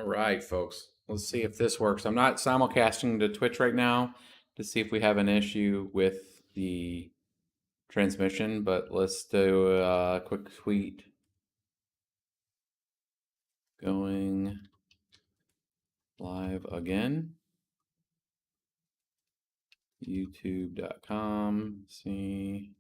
All right, folks. Let's see if this works. I'm not simulcasting to Twitch right now to see if we have an issue with the transmission, but let's do a quick tweet. Going live again. YouTube.com. See.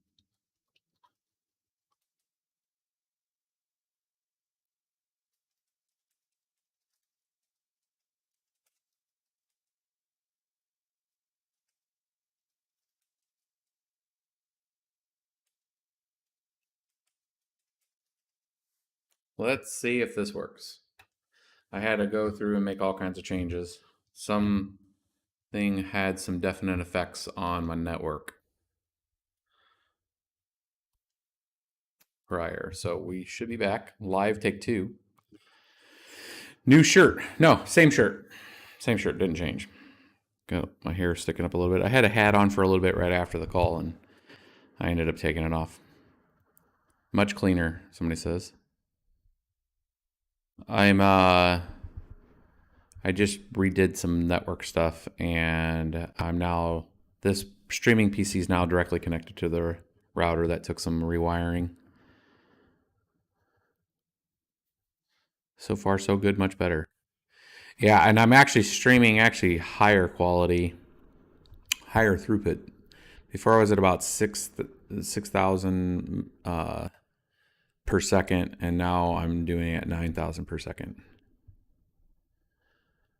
Let's see if this works. I had to go through and make all kinds of changes. Something had some definite effects on my network prior. So we should be back. Live take two. New shirt. No, same shirt. Same shirt. Didn't change. Got my hair sticking up a little bit. I had a hat on for a little bit right after the call, and I ended up taking it off. Much cleaner, somebody says. I just redid some network stuff, and this streaming PC is now directly connected to the router. That took some rewiring. So far, so good, much better. Yeah, and I'm actually streaming higher quality, higher throughput. Before I was at about 6,000 per second, and now I'm doing it at 9,000 per second.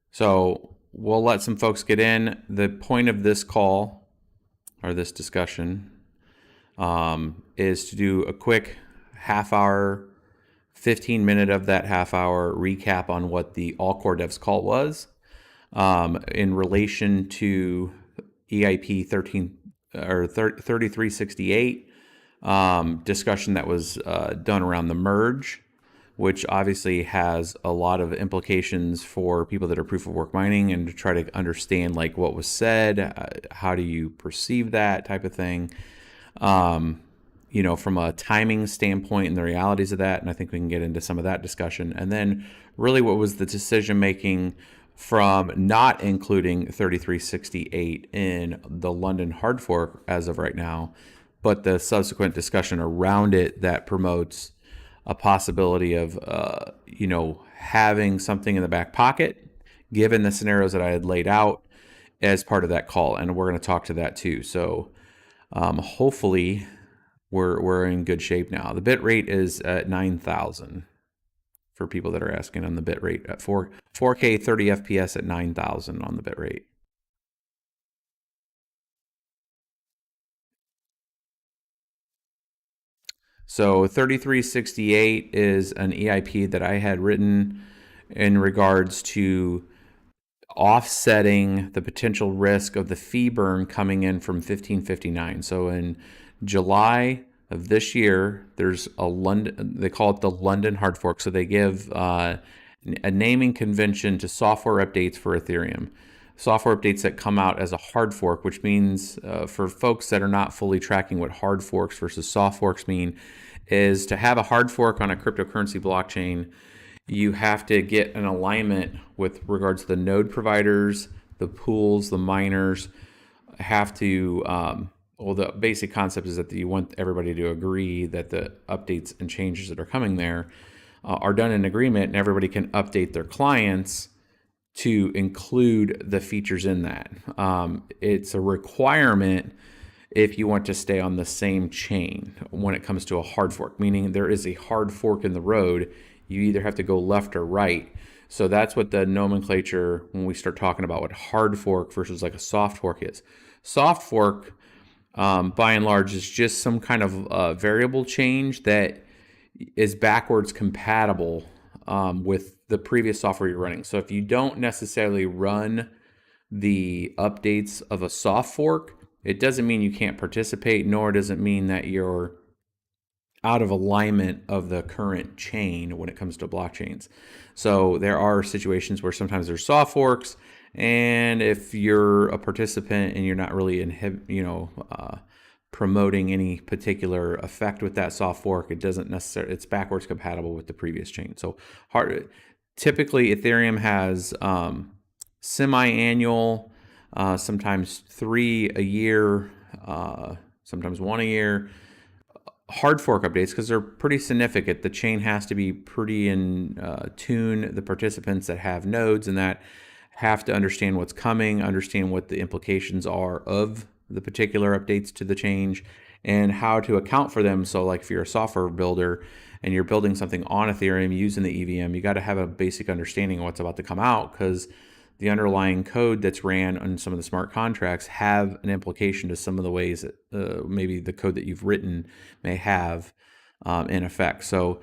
So we'll let some folks get in. The point of this call, or this discussion, is to do a quick half-hour, 15-minute of that half-hour recap on what the All Core Devs call was in relation to EIP 3368 discussion that was done around the merge, which obviously has a lot of implications for people that are proof of work mining, and to try to understand like what was said, how do you perceive that type of thing, from a timing standpoint and the realities of that. And I think we can get into some of that discussion. And then really what was the decision making from not including 3368 in the London hard fork as of right now, but the subsequent discussion around it that promotes a possibility of, having something in the back pocket, given the scenarios that I had laid out as part of that call. And we're going to talk to that too. So hopefully we're in good shape now. The bit rate is at 9,000 for people that are asking on the bit rate at 4K 30 FPS at 9,000 on the bit rate. So 3368 is an EIP that I had written in regards to offsetting the potential risk of the fee burn coming in from 1559. So in July of this year, there's they call it the London hard fork. So they give a naming convention to software updates for Ethereum. Software updates that come out as a hard fork, which means for folks that are not fully tracking what hard forks versus soft forks mean, is to have a hard fork on a cryptocurrency blockchain, you have to get an alignment with regards to the node providers, the pools, the miners have to, the basic concept is that you want everybody to agree that the updates and changes that are coming there are done in agreement, and everybody can update their clients to include the features in that. It's a requirement if you want to stay on the same chain when it comes to a hard fork, meaning there is a hard fork in the road. You either have to go left or right. So that's what the nomenclature, when we start talking about what hard fork versus like a soft fork is. Soft fork, by and large, is just some kind of variable change that is backwards compatible with the previous software you're running. So if you don't necessarily run the updates of a soft fork, it doesn't mean you can't participate, nor does it mean that you're out of alignment of the current chain when it comes to blockchains. So there are situations where sometimes there's soft forks, and if you're a participant and you're not really promoting any particular effect with that soft fork, it doesn't necessarily, it's backwards compatible with the previous chain. So typically Ethereum has semi-annual, sometimes 3 a year, sometimes 1 a year, hard fork updates, because they're pretty significant. The chain has to be pretty in tune. The participants that have nodes and that have to understand what's coming, understand what the implications are of the particular updates to the change, and how to account for them. So like if you're a software builder and you're building something on Ethereum using the EVM, you got to have a basic understanding of what's about to come out, because the underlying code that's ran on some of the smart contracts have an implication to some of the ways that maybe the code that you've written may have in effect. So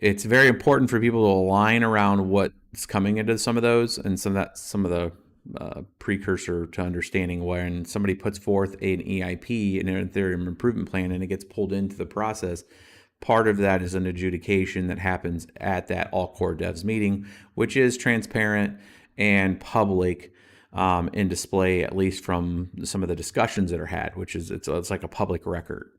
it's very important for people to align around what's coming into some of those, and some of the precursor to understanding when somebody puts forth an EIP, an Ethereum improvement plan, and it gets pulled into the process. Part of that is an adjudication that happens at that all core devs meeting, which is transparent and public in display, at least from some of the discussions that are had, which is it's like a public record,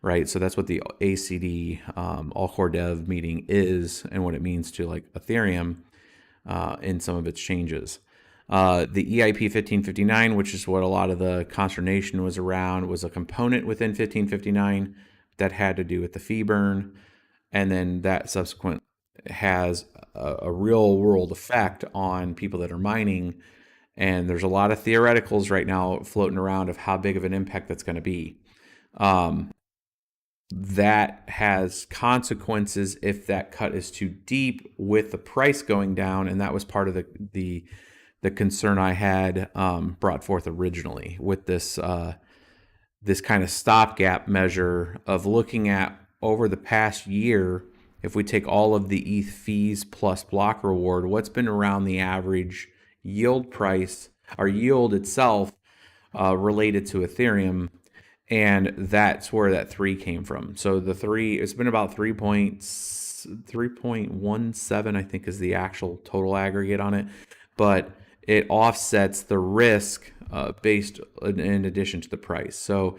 right? So that's what the ACD all core dev meeting is, and what it means to like Ethereum in some of its changes. The EIP 1559, which is what a lot of the consternation was around, was a component within 1559 that had to do with the fee burn, and then that subsequent has a real world effect on people that are mining. And there's a lot of theoreticals right now floating around of how big of an impact that's going to be. That has consequences if that cut is too deep, with the price going down, and that was part of the concern I had brought forth originally with this this kind of stopgap measure of looking at over the past year. If we take all of the ETH fees plus block reward, what's been around the average yield price, or yield itself, related to Ethereum, and that's where that 3 came from. So the 3, it's been about 3.17, I think, is the actual total aggregate on it, but it offsets the risk based in addition to the price. So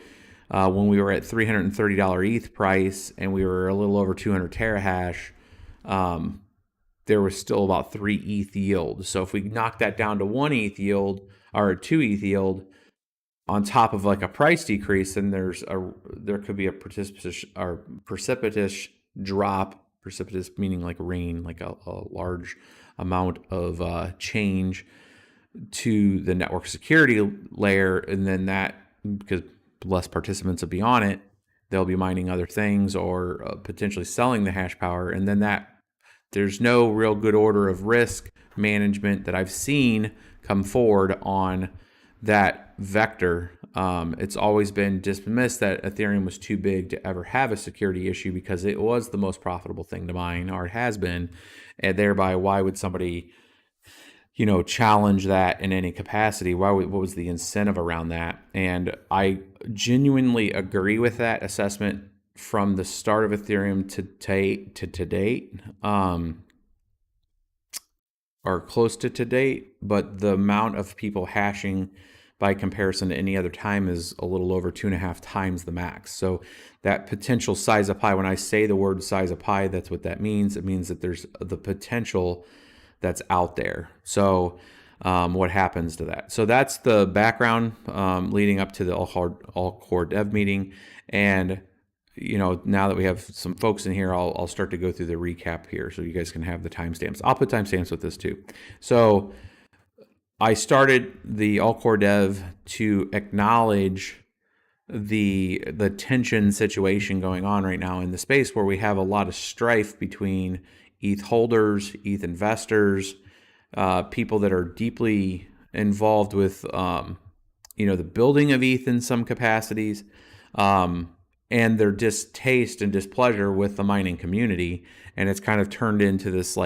when we were at $330 ETH price and we were a little over 200 terahash, there was still about 3 ETH yield. So if we knock that down to 1 ETH yield or 2 ETH yield on top of like a price decrease, then there could be a precipitous drop, precipitous meaning like rain, like a large amount of change to the network security layer. And then that, because less participants will be on it, they'll be mining other things or potentially selling the hash power. And then that, there's no real good order of risk management that I've seen come forward on that vector. It's always been dismissed that Ethereum was too big to ever have a security issue because it was the most profitable thing to mine, or it has been, and thereby why would somebody challenge that in any capacity? What was the incentive around that? And I genuinely agree with that assessment from the start of Ethereum to date, or close to date. But the amount of people hashing by comparison to any other time is a little over 2.5 times the max. So that potential size of pie, when I say the word size of pie, that's what that means. It means that there's the potential that's out there. So what happens to that? So that's the background leading up to the all core dev meeting. And now that we have some folks in here, I'll start to go through the recap here so you guys can have the timestamps. I'll put timestamps with this too. So I started the all core dev to acknowledge the tension situation going on right now in the space, where we have a lot of strife between ETH holders, ETH investors, people that are deeply involved with the building of ETH in some capacities, and their distaste and displeasure with the mining community. And it's kind of turned into this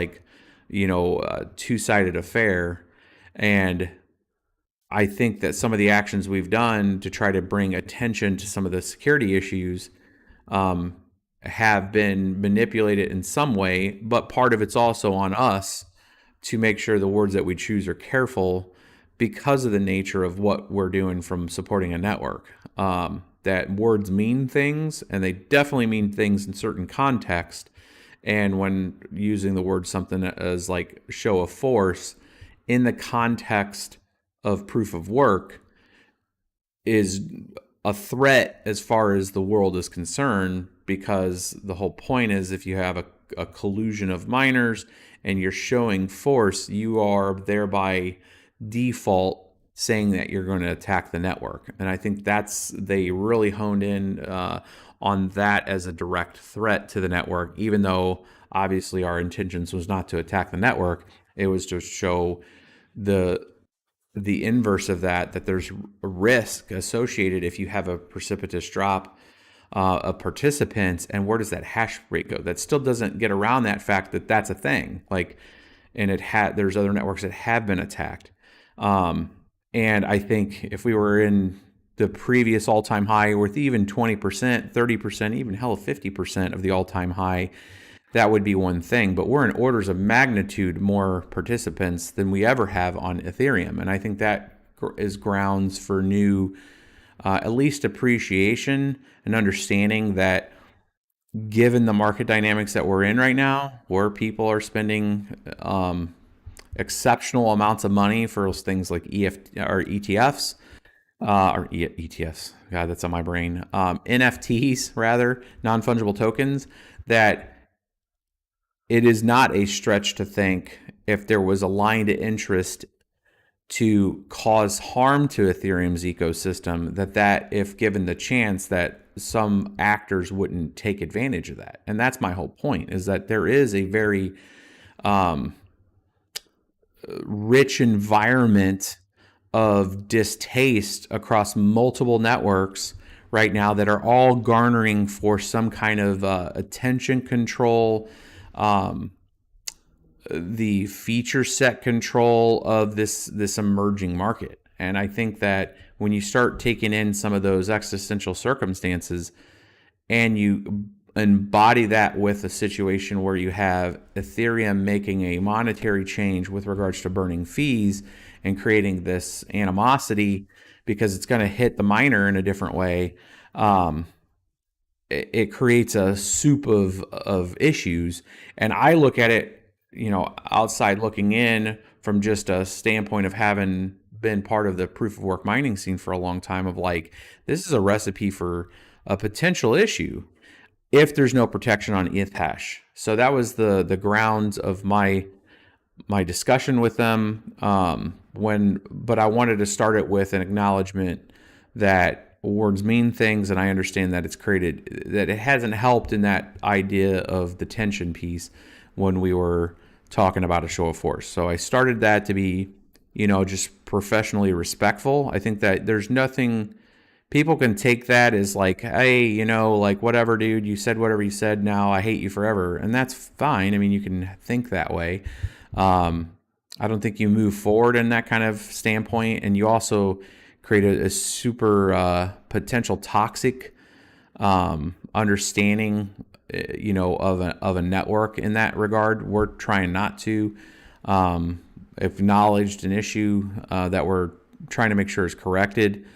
two-sided affair. And I think that some of the actions we've done to try to bring attention to some of the security issues have been manipulated in some way, but part of it's also on us to make sure the words that we choose are careful because of the nature of what we're doing from supporting a network. That words mean things, and they definitely mean things in certain context. And when using the word something as like show of force in the context of proof of work is a threat as far as the world is concerned, because the whole point is if you have a collusion of miners and you're showing force, you are thereby default saying that you're going to attack the network. And I think they really honed in on that as a direct threat to the network, even though obviously our intentions was not to attack the network. It was to show the inverse of that there's a risk associated if you have a precipitous drop of participants, and where does that hash rate go? That still doesn't get around that fact that that's a thing. And there's other networks that have been attacked. And I think if we were in the previous all-time high with even 20%, 30%, even hell 50% of the all-time high, that would be one thing. But we're in orders of magnitude more participants than we ever have on Ethereum. And I think that is grounds for new, at least appreciation and understanding that given the market dynamics that we're in right now, where people are spending exceptional amounts of money for things like ETFs, ETFs, God, that's on my brain, NFTs, rather, non-fungible tokens, that it is not a stretch to think if there was aligned interest to cause harm to Ethereum's ecosystem, that if given the chance, that some actors wouldn't take advantage of that. And that's my whole point, is that there is a very rich environment of distaste across multiple networks right now that are all garnering for some kind of attention control, the feature set control of this emerging market. And I think that when you start taking in some of those existential circumstances and you embody that with a situation where you have Ethereum making a monetary change with regards to burning fees and creating this animosity because it's going to hit the miner in a different way, it creates a soup of issues. And I look at it, outside looking in from just a standpoint of having been part of the proof of work mining scene for a long time, of like, this is a recipe for a potential issue if there's no protection on ETH hash. So that was the grounds of my discussion with them. But I wanted to start it with an acknowledgement that words mean things, and I understand that that it hasn't helped in that idea of the tension piece when we were talking about a show of force. So I started that to be, just professionally respectful. I think that there's nothing, people can take that as like, hey, like, whatever, dude, you said whatever you said, now I hate you forever. And that's fine. I mean, you can think that way. I don't think you move forward in that kind of standpoint. And you also create a super potential toxic understanding, of a network in that regard. We're trying not to acknowledge an issue that we're trying to make sure is corrected,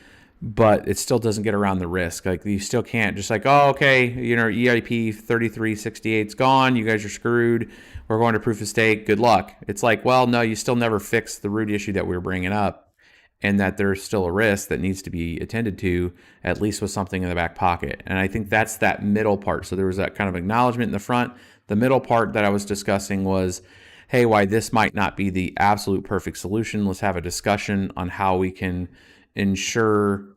but it still doesn't get around the risk. Like, you still can't just like, oh, okay, EIP 3368 is gone, you guys are screwed, we're going to proof of stake, good luck. It's like, well, no, you still never fixed the root issue that we were bringing up, and that there's still a risk that needs to be attended to, at least with something in the back pocket. And I think that's that middle part. So there was that kind of acknowledgement in the front. The middle part that I was discussing was, hey, why this might not be the absolute perfect solution. Let's have a discussion on how we can ensure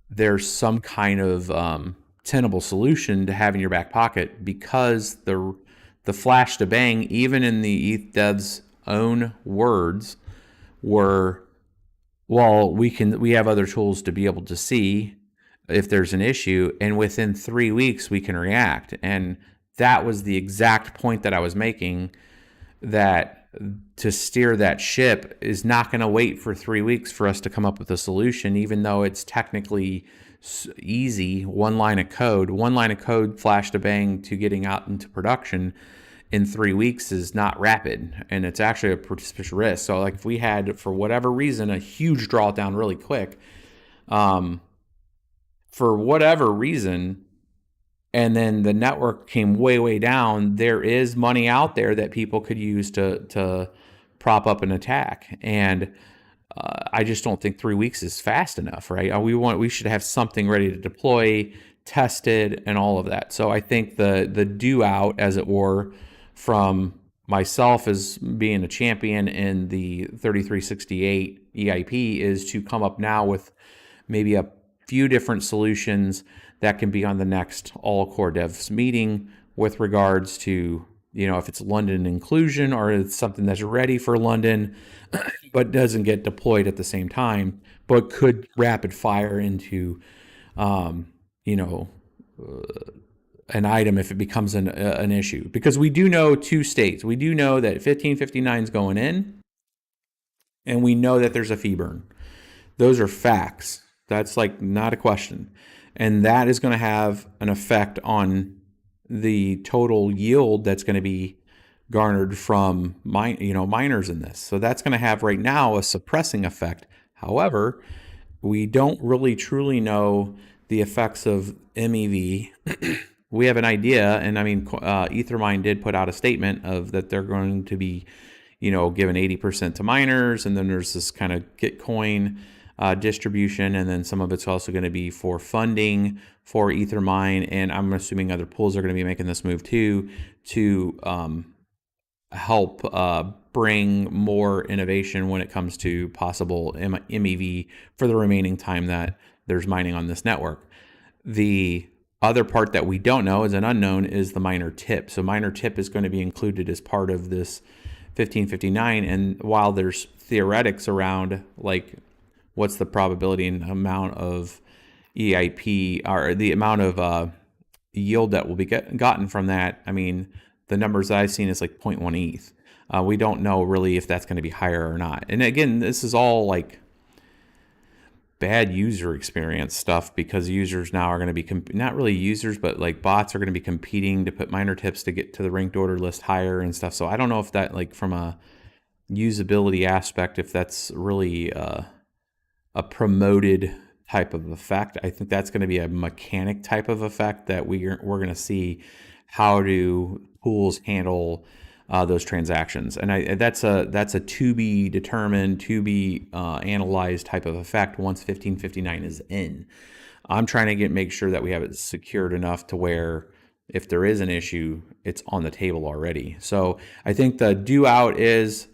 there's some kind of tenable solution to have in your back pocket, because the flash to bang, even in the ETH devs' own words, were, well, we have other tools to be able to see if there's an issue, and within 3 weeks we can react. And that was the exact point that I was making, that to steer that ship is not going to wait for 3 weeks for us to come up with a solution, even though it's technically easy. One line of code, flash to bang to getting out into production in 3 weeks is not rapid, and it's actually a pretty risk. So like, if we had, for whatever reason, a huge drawdown really quick, for whatever reason, and then the network came way down, there is money out there that people could use to prop up an attack. And I just don't think 3 weeks is fast enough, right? We should have something ready to deploy, tested, and all of that. So I think the due out, as it were, from myself as being a champion in the 3368 EIP is to come up now with maybe a few different solutions that can be on the next all core devs meeting with regards to, if it's London inclusion or it's something that's ready for London but doesn't get deployed at the same time, but could rapid fire into, an item if it becomes an issue. Because we do know 2 states. We do know that 1559 is going in, and we know that there's a fee burn. Those are facts. That's like not a question. And that is going to have an effect on the total yield that's going to be garnered from miners in this. So that's going to have right now a suppressing effect. However, we don't really truly know the effects of MEV. We have an idea, and I mean, Ethermine did put out a statement of that they're going to be, given 80% to miners, and then there's this kind of Gitcoin distribution, and then some of it's also going to be for funding for Ethermine, and I'm assuming other pools are going to be making this move too to help bring more innovation when it comes to possible MEV for the remaining time that there's mining on this network. The other part that we don't know, is an unknown, is the miner tip. So miner tip is going to be included as part of this 1559, and while there's theoretics around like what's the probability and amount of EIP or the amount of yield that will be gotten from that, I mean, the numbers I've seen is like 0.1 ETH. We don't know really if that's going to be higher or not. And again, this is all like bad user experience stuff, because users now are going to be not really users, but like bots are going to be competing to put miner tips to get to the ranked order list higher and stuff. So I don't know if that, like from a usability aspect, if that's really a promoted type of effect. I think that's going to be a mechanic type of effect that we're going to see how do pools handle those transactions, and that's a to be determined, to be analyzed type of effect once 1559 is in. I'm trying to make sure that we have it secured enough to where if there is an issue, it's on the table already. So I think the due out is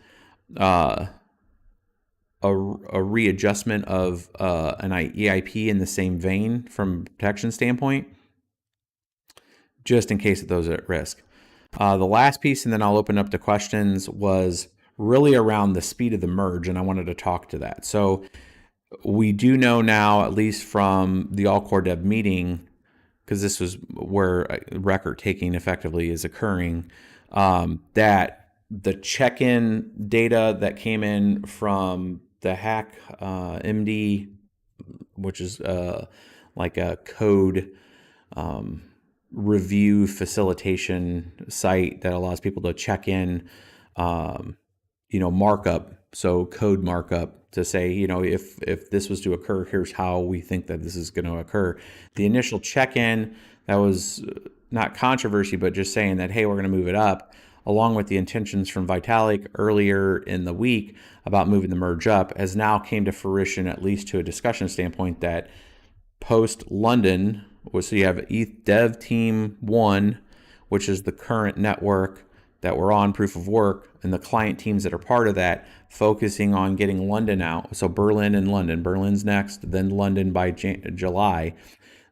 a readjustment of an EIP in the same vein from protection standpoint, just in case of those at risk. The last piece, and then I'll open up to questions, was really around the speed of the merge, and I wanted to talk to that. So we do know now, at least from the All Core Dev meeting, because this was where record taking effectively is occurring, that the check-in data that came in from the hack MD, which is like a code review facilitation site that allows people to check in, markup, so code markup to say, if this was to occur, here's how we think that this is going to occur. The initial check-in, that was not controversy, but just saying that, hey, we're going to move it up, along with the intentions from Vitalik earlier in the week about moving the merge up, has now came to fruition, at least to a discussion standpoint, that post London, so you have ETH Dev Team 1, which is the current network that we're on, proof of work, and the client teams that are part of that, focusing on getting London out. So Berlin and London. Berlin's next, then London by July.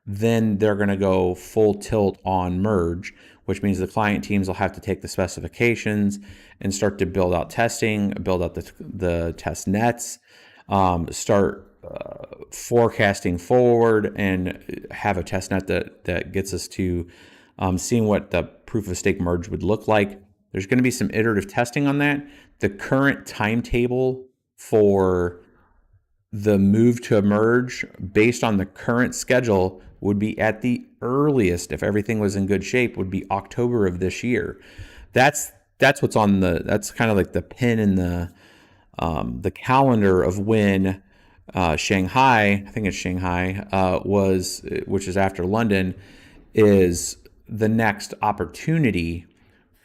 Then they're going to go full tilt on merge, which means the client teams will have to take the specifications and start to build out testing, build out the test nets, start forecasting forward, and have a test net that gets us to seeing what the proof of stake merge would look like. There's going to be some iterative testing on that. The current timetable for the move to a merge, based on the current schedule, would be at the earliest, if everything was in good shape, would be October of this year. That's what's on that's kind of like the pin in the calendar of when Shanghai, I think it's Shanghai, which is after London, is the next opportunity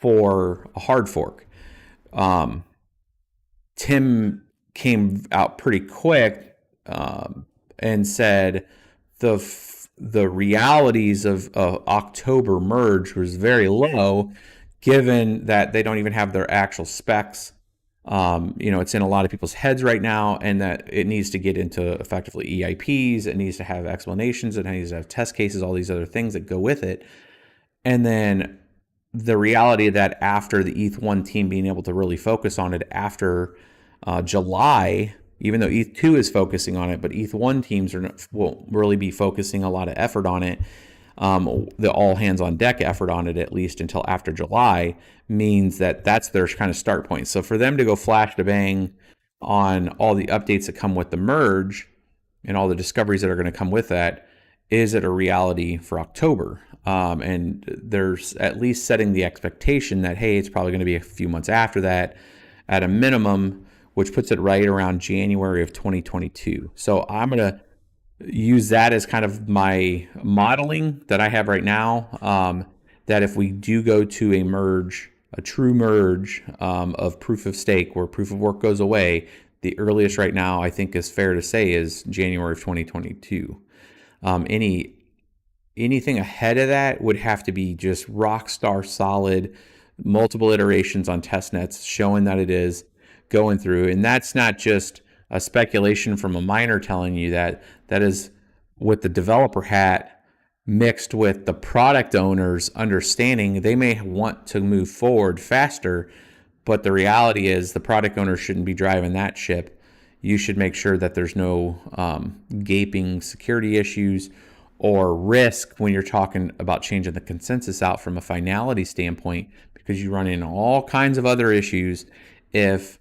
for a hard fork. Tim came out pretty quick and said the realities of October merge was very low, given that they don't even have their actual specs. It's in a lot of people's heads right now, and that it needs to get into effectively EIPs. It needs to have explanations. It needs to have test cases, all these other things that go with it. And then the reality that after the ETH1 team being able to really focus on it after July, even though ETH2 is focusing on it, but ETH1 teams won't really be focusing a lot of effort on it. The all hands on deck effort on it, at least until after July, means that that's their kind of start point. So for them to go flash to bang on all the updates that come with the merge and all the discoveries that are going to come with that, is it a reality for October? And there's at least setting the expectation that, hey, it's probably going to be a few months after that at a minimum, which puts it right around January of 2022. So I'm going to use that as kind of my modeling that I have right now, that if we do go to a merge, a true merge of proof of stake where proof of work goes away, the earliest right now I think is fair to say is January of 2022. Anything ahead of that would have to be just rock star solid, multiple iterations on test nets showing that it is going through. And that's not just a speculation from a miner telling you that. That is with the developer hat mixed with the product owners understanding they may want to move forward faster, but the reality is the product owner shouldn't be driving that ship. You should make sure that there's no gaping security issues or risk when you're talking about changing the consensus out from a finality standpoint, because you run into all kinds of other issues if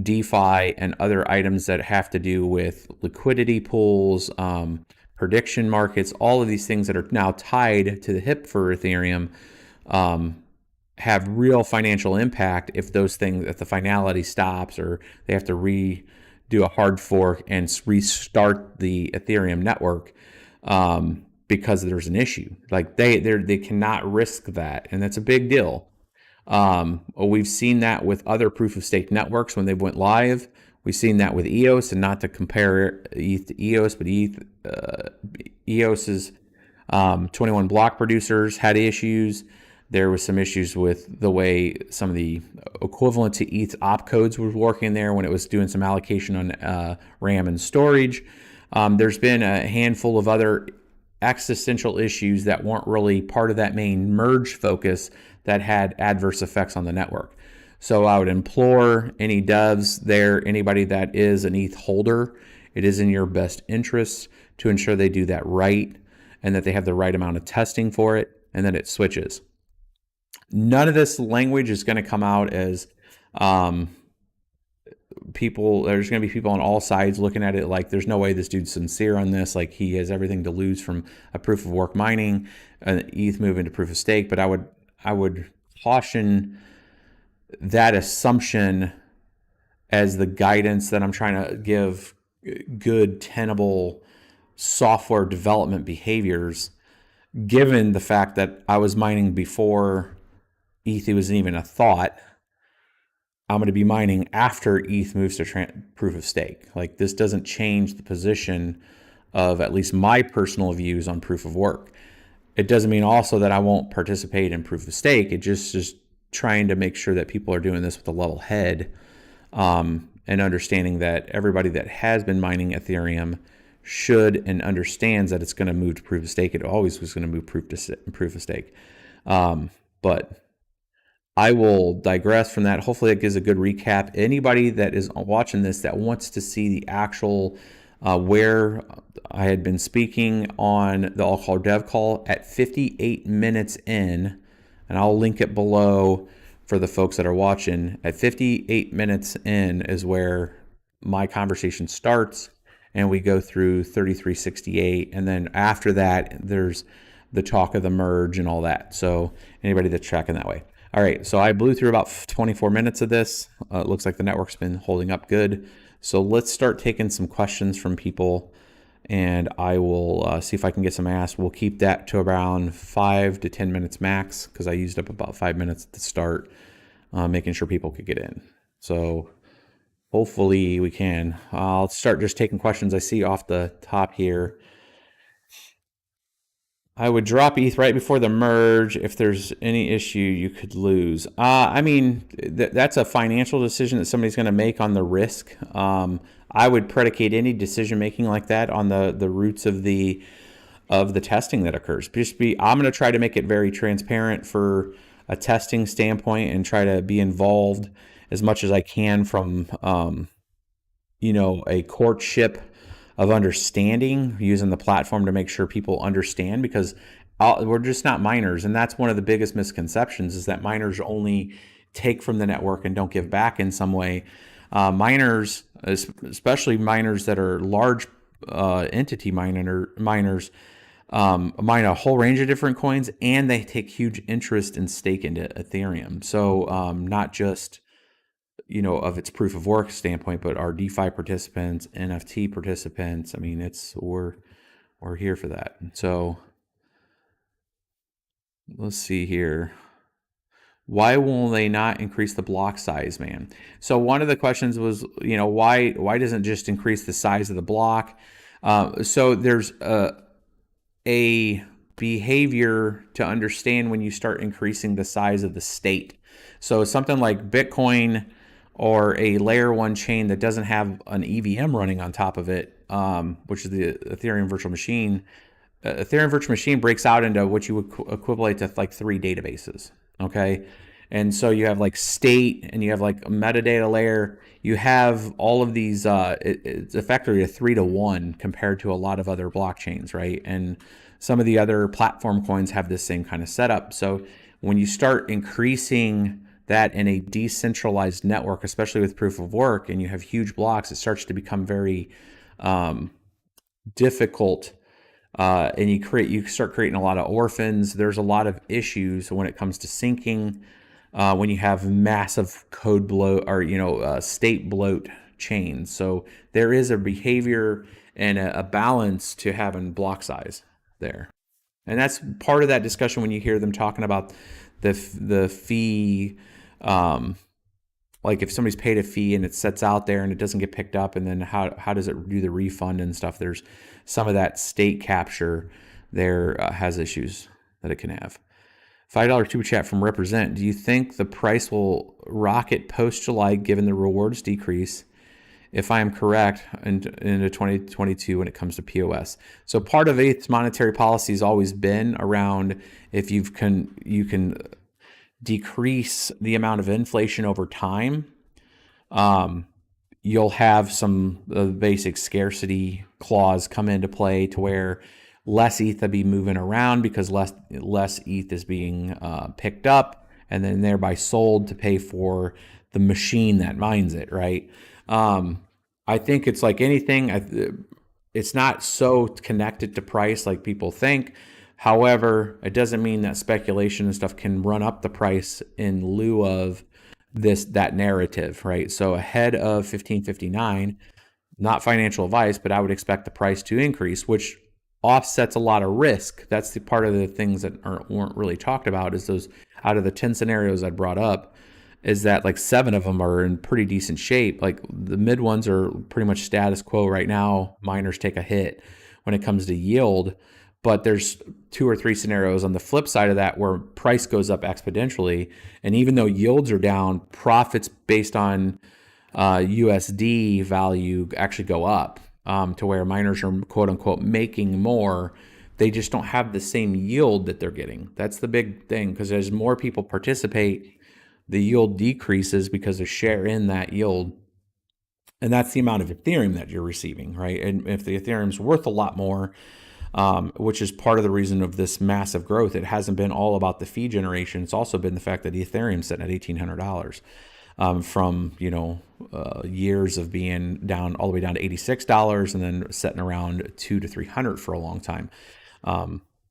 DeFi and other items that have to do with liquidity pools, prediction markets, all of these things that are now tied to the hip for Ethereum have real financial impact if those things, if the finality stops or they have to do a hard fork and restart the Ethereum network because there's an issue. Like they cannot risk that, and that's a big deal. We've seen that with other proof of stake networks when they went live. We've seen that with EOS, and not to compare ETH to EOS, but EOS's 21 block producers had issues. There was some issues with the way some of the equivalent to ETH opcodes were working there when it was doing some allocation on RAM and storage. There's been a handful of other existential issues that weren't really part of that main merge focus that had adverse effects on the network. So I would implore any devs there, anybody that is an ETH holder, it is in your best interest to ensure they do that right and that they have the right amount of testing for it and that it switches. None of this language is going to come out as people, there's going to be people on all sides looking at it like there's no way this dude's sincere on this, like he has everything to lose from a proof of work mining, an ETH move into proof of stake. But I would caution that assumption as the guidance that I'm trying to give good tenable software development behaviors, given the fact that I was mining before ETH wasn't even a thought. I'm going to be mining after ETH moves to proof of stake. Like, this doesn't change the position of at least my personal views on proof of work. It doesn't mean also that I won't participate in proof of stake. It just trying to make sure that people are doing this with a level head, and understanding that everybody that has been mining Ethereum should and understands that it's going to move to proof of stake. It always was going to move proof of stake. But I will digress from that. Hopefully it gives a good recap. Anybody that is watching this that wants to see the actual where I had been speaking on the All Call Dev Call at 58 minutes in, and I'll link it below for the folks that are watching. At 58 minutes in is where my conversation starts, and we go through 3368, and then after that there's the talk of the merge and all that. So anybody that's tracking that way. All right, so I blew through about 24 minutes of this. It looks like the network's been holding up good. So let's start taking some questions from people and I will see if I can get some ask. We'll keep that to around 5 to 10 minutes max because I used up about 5 minutes at the start, making sure people could get in. So hopefully we can. I'll start just taking questions I see off the top here. I would drop ETH right before the merge. If there's any issue, you could lose. I mean, that's a financial decision that somebody's going to make on the risk. I would predicate any decision making like that on the roots of the testing that occurs. I'm going to try to make it very transparent for a testing standpoint and try to be involved as much as I can from a courtship of understanding, using the platform to make sure people understand, because we're just not miners. And that's one of the biggest misconceptions, is that miners only take from the network and don't give back in some way. Miners, especially miners that are large entity miners, mine a whole range of different coins, and they take huge interest in stake into Ethereum. So not just of its proof of work standpoint, but our DeFi participants, NFT participants. I mean, we're here for that. So let's see here. Why will they not increase the block size, man? So one of the questions was, why doesn't it just increase the size of the block? So there's a behavior to understand when you start increasing the size of the state. So something like Bitcoin or a layer 1 chain that doesn't have an EVM running on top of it, which is the Ethereum virtual machine. Ethereum virtual machine breaks out into what you would equivalent to like 3 databases. Okay. And so you have like state, and you have like a metadata layer. You have all of these, it's effectively a 3-to-1 compared to a lot of other blockchains, right? And some of the other platform coins have this same kind of setup. So when you start increasing that in a decentralized network, especially with proof of work, and you have huge blocks, it starts to become very difficult. And you start creating a lot of orphans. There's a lot of issues when it comes to syncing, when you have massive code bloat or state bloat chains. So there is a behavior and a balance to having block size there, and that's part of that discussion when you hear them talking about the fee. Like if somebody's paid a fee and it sets out there and it doesn't get picked up, and then how does it do the refund and stuff? There's some of that state capture there has issues that it can have. $5 super chat from Represent. Do you think the price will rocket post-July given the rewards decrease? If I am correct, into 2022 when it comes to POS. So part of ETH's monetary policy has always been around, if you can decrease the amount of inflation over time, you'll have some basic scarcity clause come into play to where less ETH will be moving around because less ETH is being picked up and then thereby sold to pay for the machine that mines it, right? I think it's like anything. It's not so connected to price like people think. However, it doesn't mean that speculation and stuff can run up the price in lieu of that narrative, right? So ahead of 1559, not financial advice, but I would expect the price to increase, which offsets a lot of risk. That's the part of the things that weren't really talked about, is those out of the 10 scenarios I brought up, is that like 7 of them are in pretty decent shape. Like the mid ones are pretty much status quo right now. Miners take a hit when it comes to yield, but there's 2 or 3 scenarios on the flip side of that where price goes up exponentially. And even though yields are down, profits based on USD value actually go up, to where miners are quote unquote making more. They just don't have the same yield that they're getting. That's the big thing, because as more people participate, the yield decreases because they share in that yield. And that's the amount of Ethereum that you're receiving, right? And if the Ethereum's worth a lot more, which is part of the reason of this massive growth, it hasn't been all about the fee generation. It's also been the fact that Ethereum's sitting at $1,800 from, years of being down all the way down to $86 and then sitting around $200 to $300 for a long time.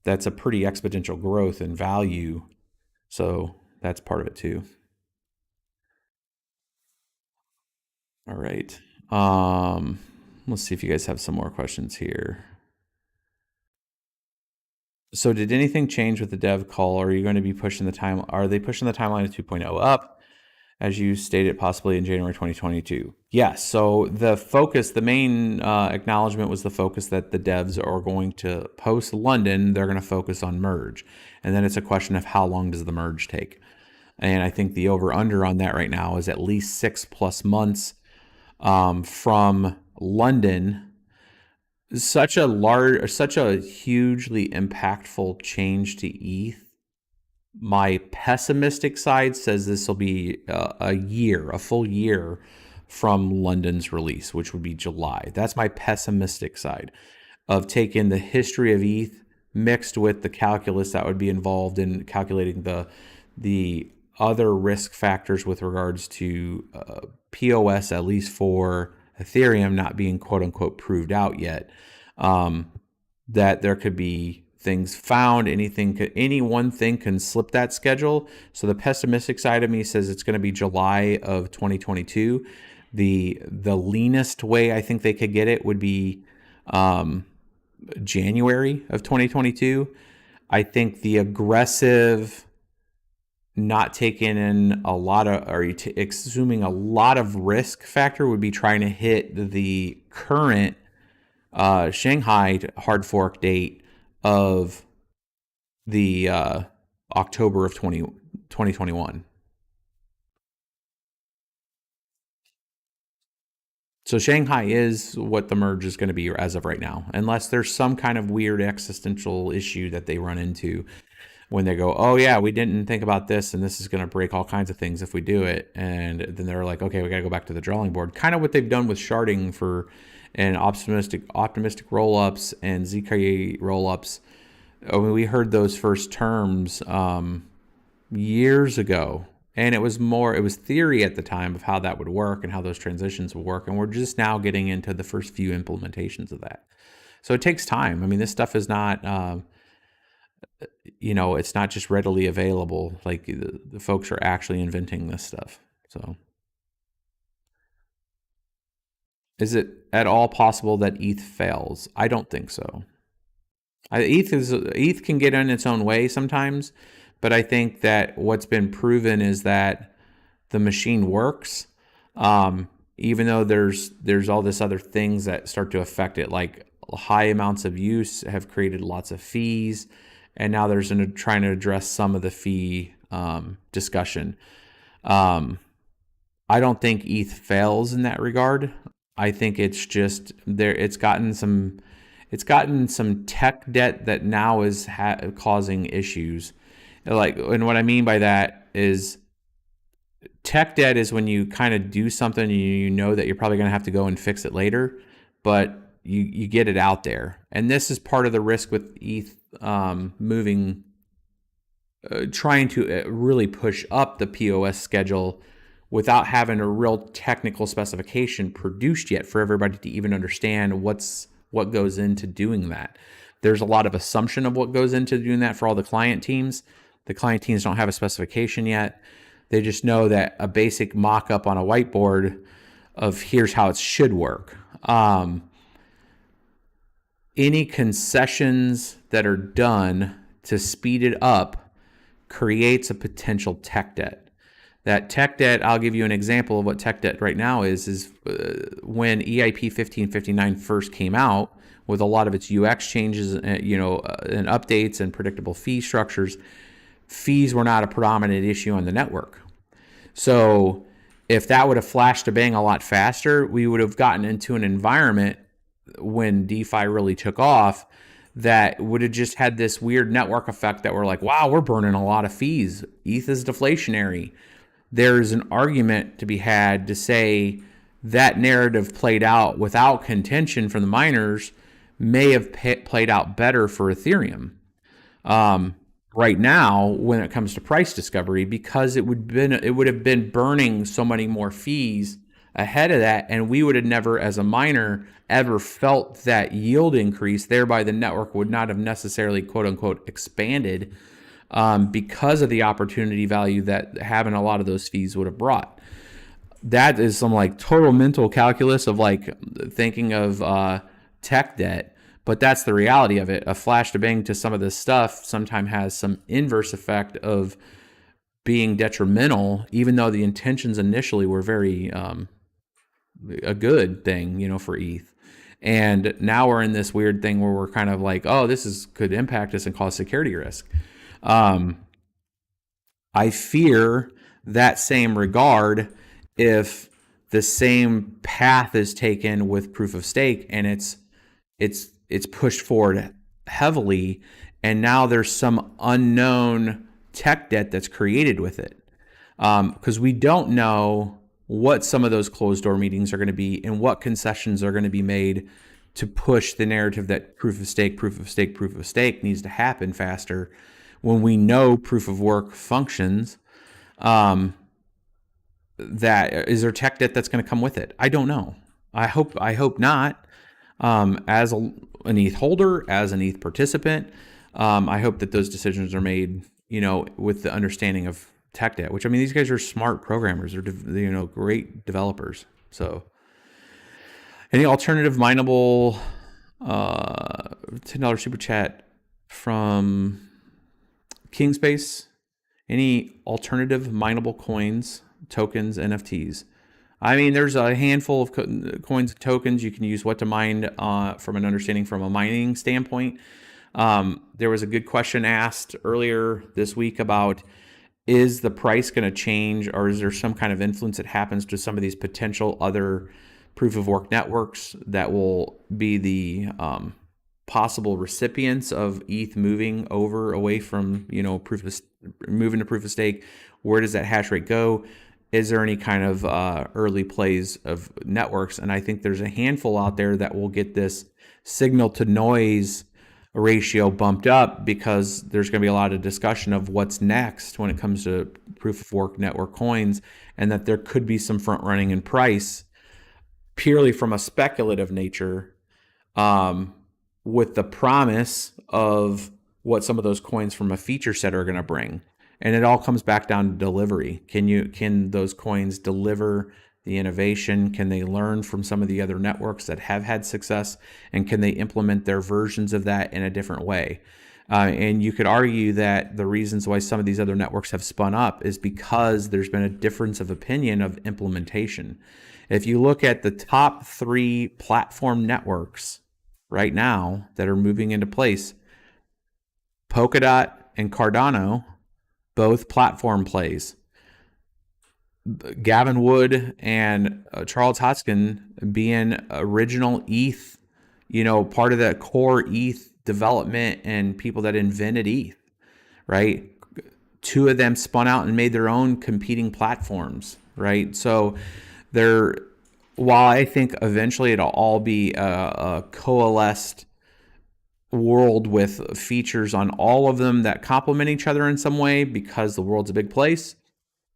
That's a pretty exponential growth in value. So that's part of it too. All right. Let's see if you guys have some more questions here. So did anything change with the dev call? Are you going to be pushing the time? Are they pushing the timeline of 2.0 up, as you stated, possibly in January 2022? Yes. So the focus, the main acknowledgement was the focus that the devs are going to post London. They're going to focus on merge. And then it's a question of how long does the merge take? And I think the over under on that right now is at least 6+ months from London. Such a hugely impactful change to ETH. My pessimistic side says this will be a full year from London's release, which would be July. That's my pessimistic side of taking the history of ETH mixed with the calculus that would be involved in calculating the other risk factors with regards to PoS, at least for Ethereum not being quote unquote proved out yet, that there could be things found, any one thing can slip that schedule. So the pessimistic side of me says it's going to be July of 2022. The leanest way I think they could get it would be January of 2022. I think the aggressive, not taking in a lot of, or assuming a lot of risk factor would be trying to hit the current Shanghai hard fork date of the October of 2021. So Shanghai is what the merge is going to be as of right now, unless there's some kind of weird existential issue that they run into when they go, oh yeah, we didn't think about this, and this is going to break all kinds of things if we do it. And then they're like, okay, we got to go back to the drawing board. Kind of what they've done with sharding and optimistic rollups and ZK rollups. I mean, we heard those first terms years ago, and it was theory at the time of how that would work and how those transitions would work. And we're just now getting into the first few implementations of that. So it takes time. I mean, this stuff is not, it's not just readily available. Like the folks are actually inventing this stuff. So is it at all possible that ETH fails? I don't think so. ETH can get in its own way sometimes, but I think that what's been proven is that the machine works, even though there's all this other things that start to affect it, like high amounts of use have created lots of fees, and now there's trying to address some of the fee discussion. I don't think ETH fails in that regard. I think it's just there. It's gotten some tech debt that now is causing issues. And what I mean by that is tech debt is when you kind of do something and you know that you're probably going to have to go and fix it later, but you get it out there. And this is part of the risk with ETH trying to really push up the PoS schedule without having a real technical specification produced yet for everybody to even understand what goes into doing that. There's a lot of assumption of what goes into doing that for all the client teams. The client teams don't have a specification yet. They just know that a basic mock-up on a whiteboard of here's how it should work. Any concessions that are done to speed it up creates a potential tech debt. That tech debt, I'll give you an example of what tech debt right now is when EIP 1559 first came out with a lot of its UX changes, and updates and predictable fee structures, fees were not a predominant issue on the network. So if that would have flashed to bang a lot faster, we would have gotten into an environment when DeFi really took off that would have just had this weird network effect that we're like, wow, we're burning a lot of fees. ETH is deflationary. There's an argument to be had to say that narrative played out without contention from the miners may have played out better for Ethereum right now when it comes to price discovery, because it would have been burning so many more fees ahead of that, and we would have never, as a miner, ever felt that yield increase. Thereby, the network would not have necessarily, quote unquote, expanded because of the opportunity value that having a lot of those fees would have brought. that is some like total mental calculus of like thinking of tech debt, but that's the reality of it. A flash to bang to some of this stuff sometimes has some inverse effect of being detrimental, even though the intentions initially were very a good thing, for ETH. And now we're in this weird thing where we're kind of like, oh, could impact us and cause security risk. I fear that same regard if the same path is taken with proof of stake and it's pushed forward heavily, and now there's some unknown tech debt that's created with it, because we don't know what some of those closed door meetings are going to be and what concessions are going to be made to push the narrative that proof of stake needs to happen faster when we know proof of work functions. That is there tech debt that's going to come with it? I don't know. I hope not. As an ETH holder, as an ETH participant, I hope that those decisions are made, with the understanding of tech debt. Which, I mean, these guys are smart programmers. They're great developers. So, any alternative mineable $10 super chat from Kingspace? Any alternative mineable coins, tokens, NFTs? I mean, there's a handful of coins and tokens you can use what to mine from an understanding from a mining standpoint. There was a good question asked earlier this week about, is the price going to change, or is there some kind of influence that happens to some of these potential other proof of work networks that will be the possible recipients of ETH moving away from, moving to proof of stake? Where does that hash rate go? Is there any kind of early plays of networks? And I think there's a handful out there that will get this signal to noise ratio bumped up, because there's going to be a lot of discussion of what's next when it comes to proof of work network coins, and that there could be some front running in price purely from a speculative nature, with the promise of what some of those coins from a feature set are going to bring. And it all comes back down to delivery. Can those coins deliver the innovation? Can they learn from some of the other networks that have had success? And can they implement their versions of that in a different way? And you could argue that the reasons why some of these other networks have spun up is because there's been a difference of opinion of implementation. If you look at the top 3 platform networks right now that are moving into place, Polkadot and Cardano, both platform plays. Gavin Wood and Charles Hoskin being original ETH, part of that core ETH development and people that invented ETH, right? 2 of them spun out and made their own competing platforms, right? So while I think eventually it'll all be a coalesced world with features on all of them that complement each other in some way, because the world's a big place,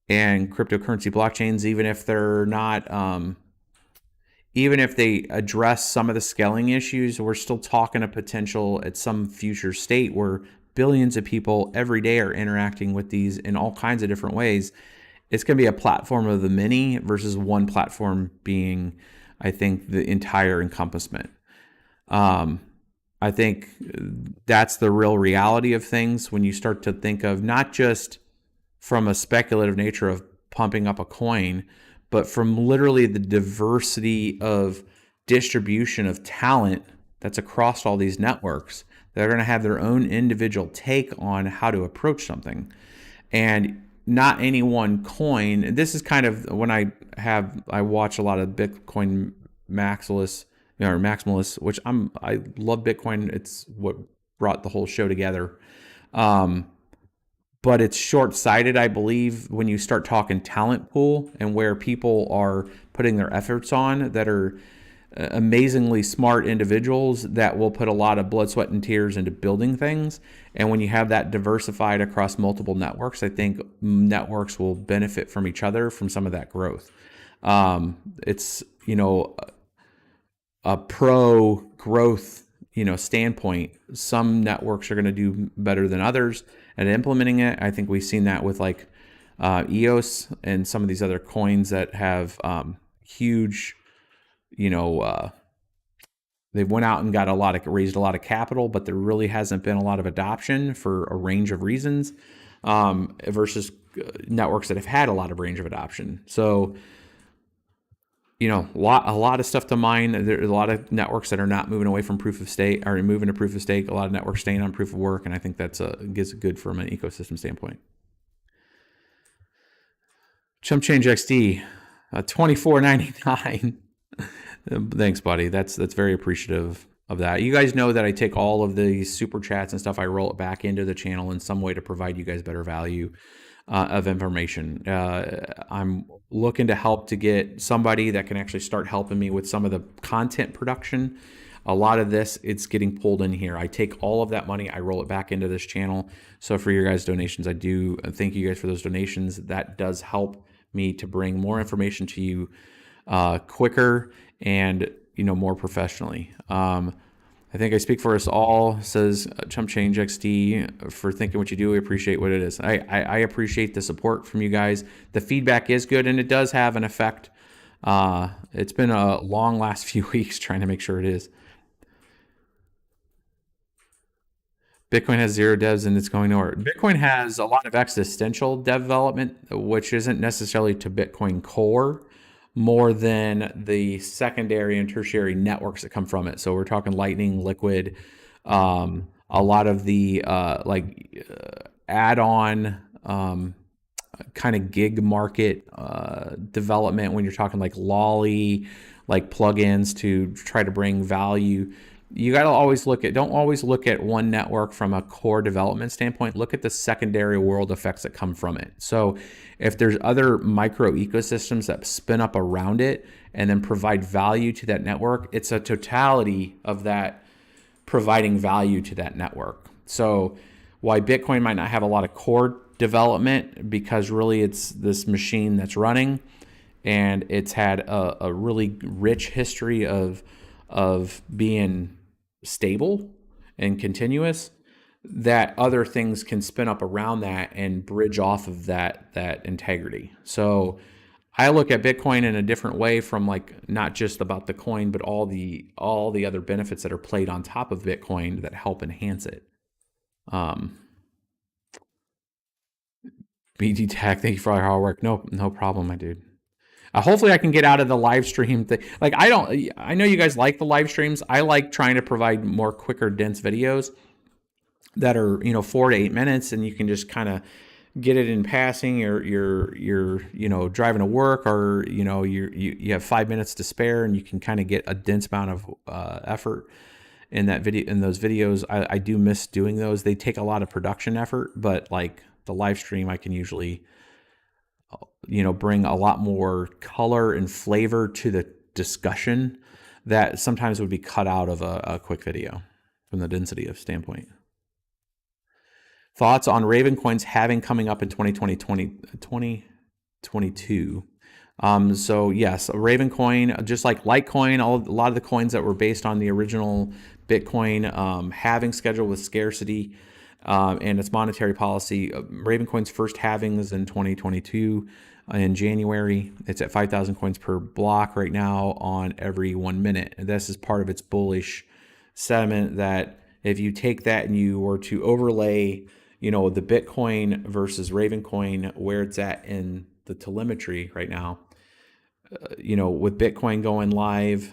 and cryptocurrency blockchains, even if they're not, even if they address some of the scaling issues, we're still talking a potential at some future state where billions of people every day are interacting with these in all kinds of different ways. It's going to be a platform of the many versus one platform being, I think, the entire encompassment. I think that's the real reality of things when you start to think of not just from a speculative nature of pumping up a coin, but from literally the diversity of distribution of talent that's across all these networks that are going to have their own individual take on how to approach something. And not any one coin. This is kind of when I watch a lot of Bitcoin maximalists, which I love Bitcoin. It's what brought the whole show together. But it's short-sighted, I believe, when you start talking talent pool and where people are putting their efforts on that are amazingly smart individuals that will put a lot of blood, sweat, and tears into building things. And when you have that diversified across multiple networks, I think networks will benefit from each other from some of that growth. It's, a pro-growth, standpoint. Some networks are going to do better than others at implementing it. I think we've seen that with like EOS and some of these other coins that have huge, they went out and raised a lot of capital, but there really hasn't been a lot of adoption for a range of reasons, versus networks that have had a lot of range of adoption. So, a lot of stuff to mine. There's a lot of networks that are not moving away from proof of stake, or moving to proof of stake. A lot of networks staying on proof of work, and I think that's gives it good from an ecosystem standpoint. Chump Change XD, $24.99. Thanks, buddy. That's very appreciative of that. You guys know that I take all of the super chats and stuff, I roll it back into the channel in some way to provide you guys better value of information. I'm looking to help to get somebody that can actually start helping me with some of the content production. A lot of this, it's getting pulled in here. I take all of that money, I roll it back into this channel. So for your guys' donations, I do thank you guys for those donations. That does help me to bring more information to you quicker and more professionally. I think I speak for us all, says Chump Change XD, for thinking what you do. We appreciate what it is. I appreciate the support from you guys. The feedback is good, and it does have an effect. It's been a long last few weeks trying to make sure it is. Bitcoin has 0 devs and it's going nowhere. Bitcoin has a lot of existential development, which isn't necessarily to Bitcoin Core, more than the secondary and tertiary networks that come from it. So we're talking Lightning, Liquid, a lot of the add-on kind of gig market development, when you're talking like Lolly, like plugins to try to bring value. You got to don't always look at one network from a core development standpoint. Look at the secondary world effects that come from it. So if there's other micro ecosystems that spin up around it and then provide value to that network, it's a totality of that providing value to that network. So why Bitcoin might not have a lot of core development, because really it's this machine that's running, and it's had a really rich history of being stable and continuous, that other things can spin up around that and bridge off of that integrity. So I look at Bitcoin in a different way, from like not just about the coin, but all the other benefits that are played on top of Bitcoin that help enhance it. BT Tech, thank you for all your hard work. No problem, my dude. Hopefully I can get out of the live stream thing. Like, I know you guys like the live streams. I like trying to provide more quicker, dense videos that are, 4 to 8 minutes, and you can just kind of get it in passing. You're driving to work, or, you have 5 minutes to spare, and you can kind of get a dense amount of effort in that video, in those videos. I do miss doing those. They take a lot of production effort, but like the live stream, I can usually bring a lot more color and flavor to the discussion that sometimes would be cut out of a quick video from the density of standpoint. Thoughts on Ravencoin's halving coming up in 2022? So yes, Ravencoin, just like Litecoin, a lot of the coins that were based on the original Bitcoin halving schedule with scarcity and its monetary policy. Ravencoin's first halving is in 2022 in January. It's at 5,000 coins per block right now on every 1 minute. And this is part of its bullish sentiment, that if you take that and you were to overlay, the Bitcoin versus Ravencoin, where it's at in the telemetry right now, with Bitcoin going live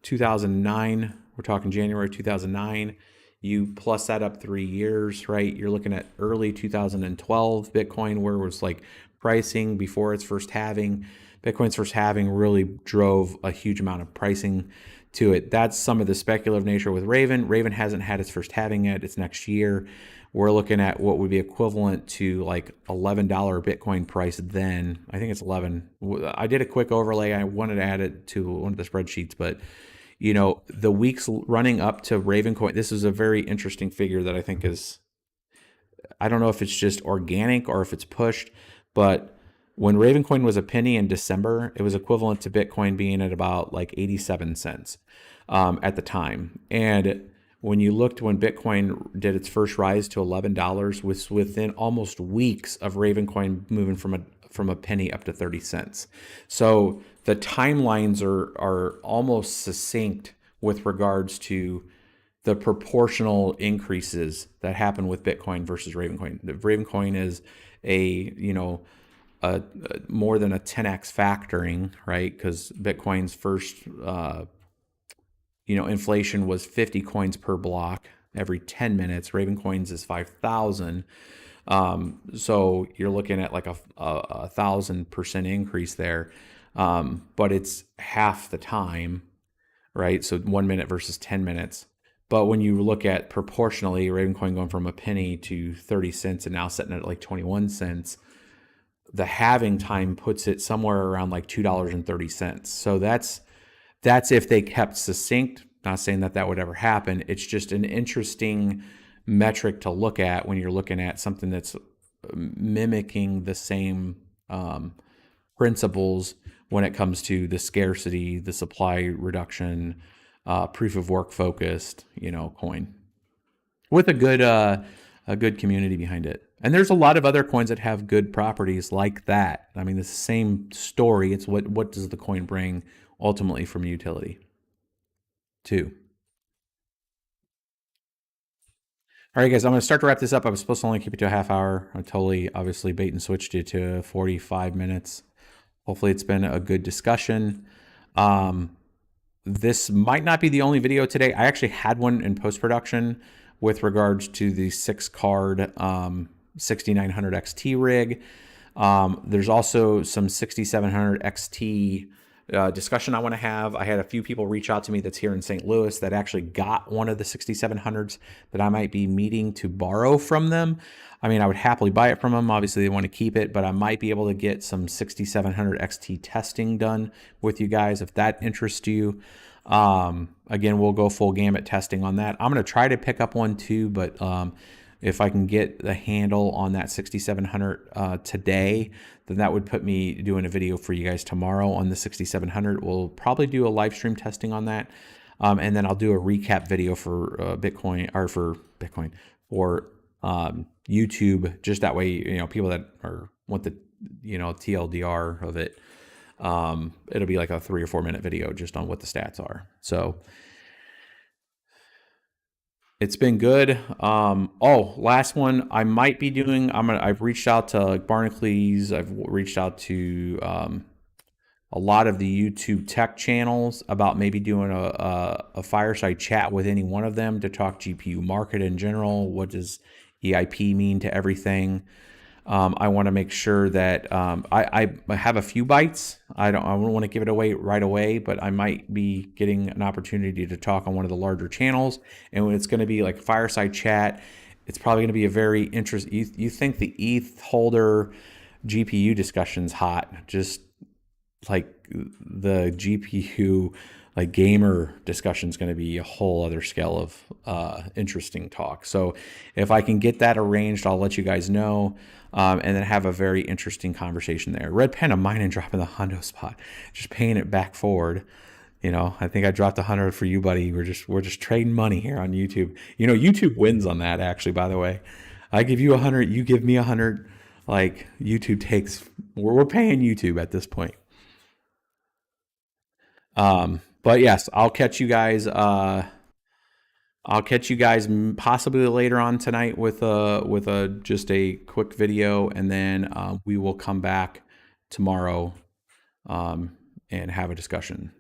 2009, we're talking January 2009, you plus that up 3 years, right? You're looking at early 2012 Bitcoin, where it was like pricing before its first halving. Bitcoin's first halving really drove a huge amount of pricing to it. That's some of the speculative nature with Raven. Raven hasn't had its first halving yet. It's next year. We're looking at what would be equivalent to like $11 Bitcoin price then. I think it's 11. I did a quick overlay. I wanted to add it to one of the spreadsheets, but the weeks running up to Ravencoin, this is a very interesting figure that I think is, I don't know if it's just organic or if it's pushed, but when Ravencoin was a penny in December, it was equivalent to Bitcoin being at about like 87 cents at the time. And when you looked when Bitcoin did its first rise to $11, was within almost weeks of Ravencoin moving from a penny up to 30 cents. So the timelines are almost succinct with regards to the proportional increases that happen with Bitcoin versus Ravencoin. The Ravencoin is a more than a 10x factoring, right? Because Bitcoin's first inflation was 50 coins per block every 10 minutes. Ravencoin's is 5,000. So you're looking at like a 1,000% increase there. But it's half the time, right? So 1 minute versus 10 minutes. But when you look at proportionally, Ravencoin going from a penny to 30 cents and now sitting at like 21 cents, the halving time puts it somewhere around like $2.30. So that's if they kept succinct. Not saying that would ever happen. It's just an interesting metric to look at when you're looking at something that's mimicking the same principles when it comes to the scarcity, the supply reduction, proof of work focused, coin with a good community behind it. And there's a lot of other coins that have good properties like that. I mean, it's the same story. It's what does the coin bring ultimately from utility too. All right, guys, I'm going to start to wrap this up. I was supposed to only keep it to a half hour. I totally, obviously, bait and switched it to 45 minutes. Hopefully, it's been a good discussion. This might not be the only video today. I actually had one in post-production with regards to the 6-card 6900 XT rig. There's also some 6700 XT discussion I want to have. I had a few people reach out to me that's here in St. Louis that actually got one of the 6700s that I might be meeting to borrow from them. I mean, I would happily buy it from them. Obviously, they want to keep it, but I might be able to get some 6700 XT testing done with you guys if that interests you. Again, we'll go full gamut testing on that. I'm going to try to pick up one too, but if I can get the handle on that 6700 today, then that would put me doing a video for you guys tomorrow on the 6700. We'll probably do a live stream testing on that. And then I'll do a recap video for Bitcoin or YouTube, just that way, people that want the, TLDR of it, it'll be like a 3 or 4 minute video just on what the stats are. So it's been good. Last one I might be doing. I've reached out to Barnacules. I've reached out to a lot of the YouTube tech channels about maybe doing a fireside chat with any one of them to talk GPU market in general. What does EIP mean to everything? I want to make sure that I have a few bites. I don't want to give it away right away, but I might be getting an opportunity to talk on one of the larger channels. And when it's going to be like fireside chat, it's probably going to be a very interesting. You think the ETH holder GPU discussion's hot? Just like the GPU like gamer discussion is going to be a whole other scale of interesting talk. So if I can get that arranged, I'll let you guys know, and then have a very interesting conversation there. Red Pen of mine and dropping the hundo spot, just paying it back forward. I think I dropped 100 for you, buddy. We're just trading money here on YouTube. YouTube wins on that, actually, by the way. I give you 100, you give me 100. Like YouTube takes, we're paying YouTube at this point. But yes, I'll catch you guys. I'll catch you guys possibly later on tonight with just a quick video, and then we will come back tomorrow and have a discussion.